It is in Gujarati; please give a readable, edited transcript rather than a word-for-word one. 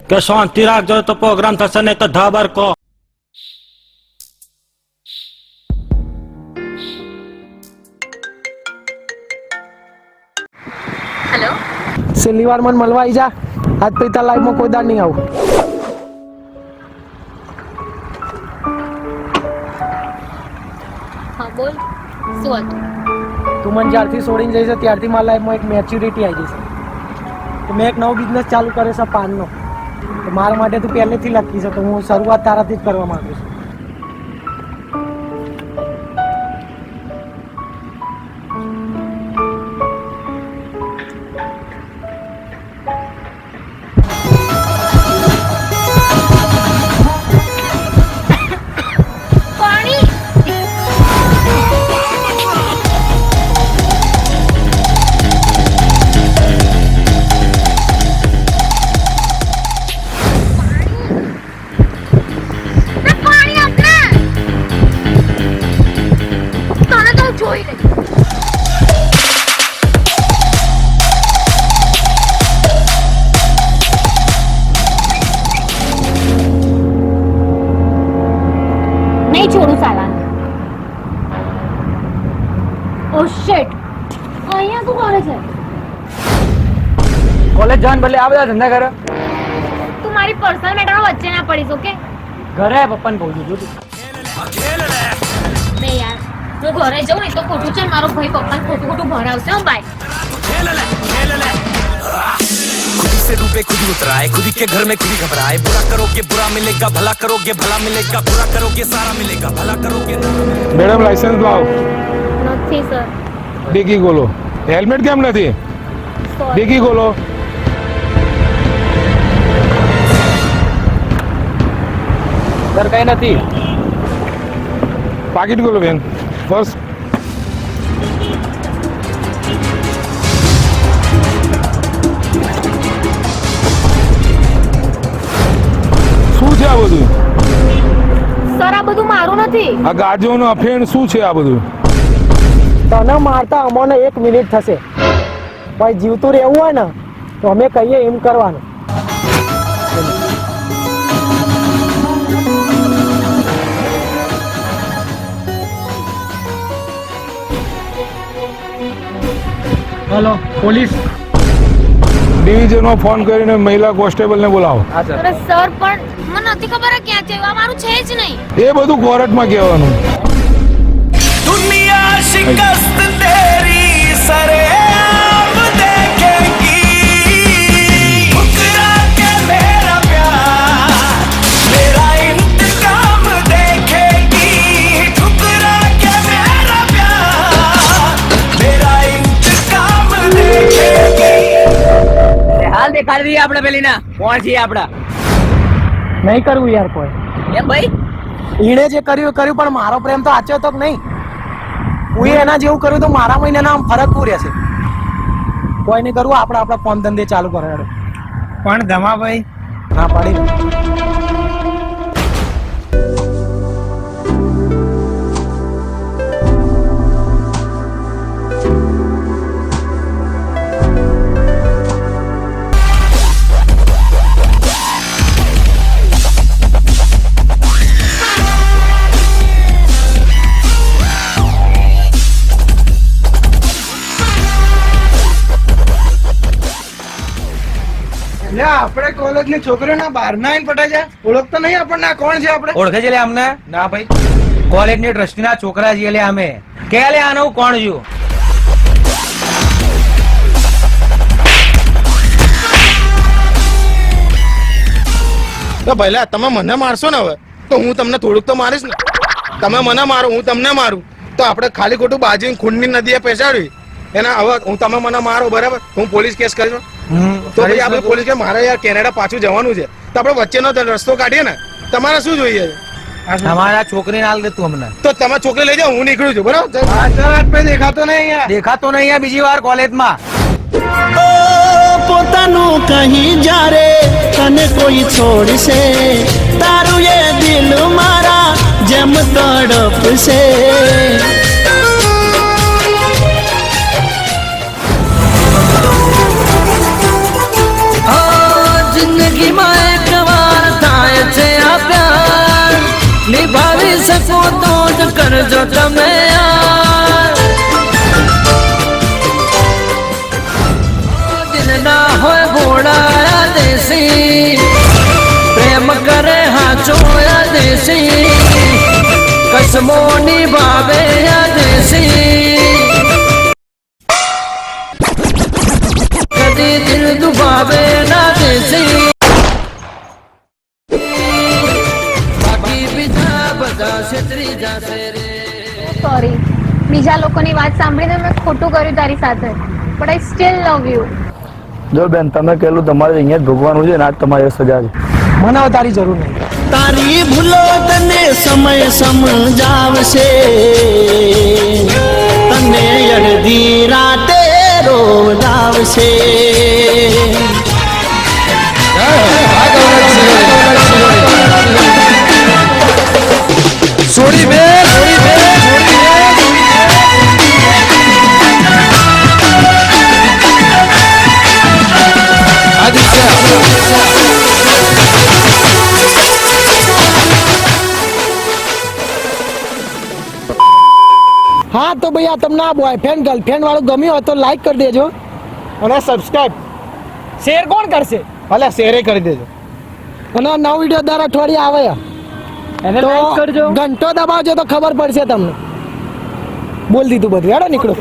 કે શાંતિ રાખજો તો પ્રોગ્રામ થશે નહીં તો ધાબર કો. હેલો, છેલ્લી વાર મને મળવા આવી જા. આજ પછી તાર લાઈફમાં કોઈ દાડ નહીં આવું. હા બોલ, શું હતું? તું મને જ્યારથી છોડીને જઈશ ત્યારથી મારા લાઈફમાં એક મેચ્યુરિટી આવી જશે. તો મેં એક નવો બિઝનેસ ચાલુ કર્યો છે પાનનો. તો મારા માટે તું પહેલેથી લખી છે તો હું શરૂઆત તારાથી જ કરવા માંગુ છું. નહીં છોડું સાલા. ઓ શિટ, અહીંયા શું કરે છે? કોલેજ જવાનું બદલે આ બધા ધંધા કરે. તું મારી પર્સનલ મેટરમાં વચ્ચે ના પડીશ, ઓકે? ઘરે પપ્પાને કહું છું તું. નહીં યાર, હું ઘરે જઉં ને તો ખોટું છે. મારો ભાઈ પપ્પાને ખોટું ભરાવશે. હો બાય. से रूपे खुद ही उतराए, खुद ही के घर में खुद ही घबराए. बुरा करोगे बुरा मिलेगा, भला करोगे भला मिलेगा. बुरा करोगे सारा मिलेगा, भला करोगे. मैडम लाइसेंस लाओ. નથી સર. डिग्गी खोलो. हेलमेट केम નથી? डिग्गी खोलो. ઘર કઈ નથી. पाकिट खोलो बेन. फर्स्ट શું છે આ બધું? સર આ બધું મારું નથી. આ ગાજોનું અફેણ શું છે આ બધું? તને મારતા અમને 1 મિનિટ થશે. ભાઈ જીવતું રહેવું હોય ને તો અમે કહીએ એમ કરવાનું. હેલો, પોલીસ ડિવિઝનનો ફોન કરીને મહિલા કોન્સ્ટેબલને બોલાવો. અરે સર પણ મને નથી ખબર ક્યાં છે. આ મારું છે જ નહીં. એ બધું કોર્ટમાં કહેવાનું. दुनिया शिकस्त तेरी सरेआम देखेगी. ठुकरा के मेरा प्यार मेरा इंतकाम देखेगी. ठुकरा के मेरा प्यार मेरा इंतकाम देखेगी. હાલ દેખાડી દઈએ આપણે પેલી ના કોણ છીએ આપડા. નહીં કરવું યાર કોઈ. એમ ભાઈ ઈણે જે કર્યું પણ મારો પ્રેમ તો આચ્યો તો નહીં. હું એના જેવું કર્યું તો મારા મહિનાના આમ ફરક શું રહેશે? કોઈ નહીં કરવું. આપણે આપણા ફોન ધંધે ચાલુ કરવાનો. પણ ધમાભાઈ હા પાડી દે. આપણે કોલેજ ની છોકરીઓના 12 ના પટાઈ જાય. ઓળખતો નહીં આપણને આ કોણ છે? આપણે ઓળખે છે લે અમને? ના ભાઈ, કોલેજ ની ટ્રસ્ટી ના છોકરા છીએ લે અમે. કે લે આનું કોણ છું? તો પહેલા તમે મને મારશો ને હવે તો હું તમને થોડુંક તો મારીશ ને. તમે મને મારો, હું તમને મારું તો આપણે ખાલી ખોટું બાજી ખૂનની નદીએ પેચાડવી એના. હવે હું તમે મને મારો બરાબર, હું પોલીસ કેસ કરીશ તો પછી આપણે પોલીસ કે મારે યાર કેનેડા પાછું જવાનું છે તો આપણે વચ્ચેનો રસ્તો કાઢીએ ને. તમારે શું જોઈએ? તમારા છોકરી હાલ દે તું અમને. તો તમે છોકરી લઈ જાઓ, હું નીકળું છું બરાબર. દેખાતો નહીં, દેખાતો નહીં બીજી વાર કોલેજમાં. પોતાનું કહી જારે તને કોઈ છોડશે. તારું એ દિલ મારા જેમ તડપશે. શકો તો જ કરજો તમે યાર. દિલ ના હોય ભોળા દેશી, પ્રેમ કરે હાચો દેશી, કસમો નિભાવે દેશી, કદી દિલ દુભાવે ના દેશી. બાકી બીજા બધા છેતરી જશે રે. સોરી, બીજા લોકોની વાત સાંભળીને મેં ખોટું કર્યું તારી સાથે, but I still love you. જો બેન તમે કહેલું તમારે અહીંયા જ ભોગવાનું છે ને આજ તમારી સજા છે. મને હવે તારી જરૂર નહીં. તારી ભૂલો તને સમય સમજાવશે, તને અડધી રાતે રોવડાવશે. સોરી બે સોરી બે હા તો ભાઈ આ તમને આ બોયફ્રેન્ડ ગર્લફ્રેન્ડ વાળું ગમ્યું હોય તો લાઈક કરી દેજો અને સબસ્ક્રાઇબ. શેર કોણ કરશે? ભલે શેરે કરી દેજો. અને નવો વિડીયો દર અઠવાડિયે આવે એને લાઈક કરજો, ઘંટો દબાવજો તો ખબર પડશે તમને. બોલ દીધું બધું. હેડો નીકળો.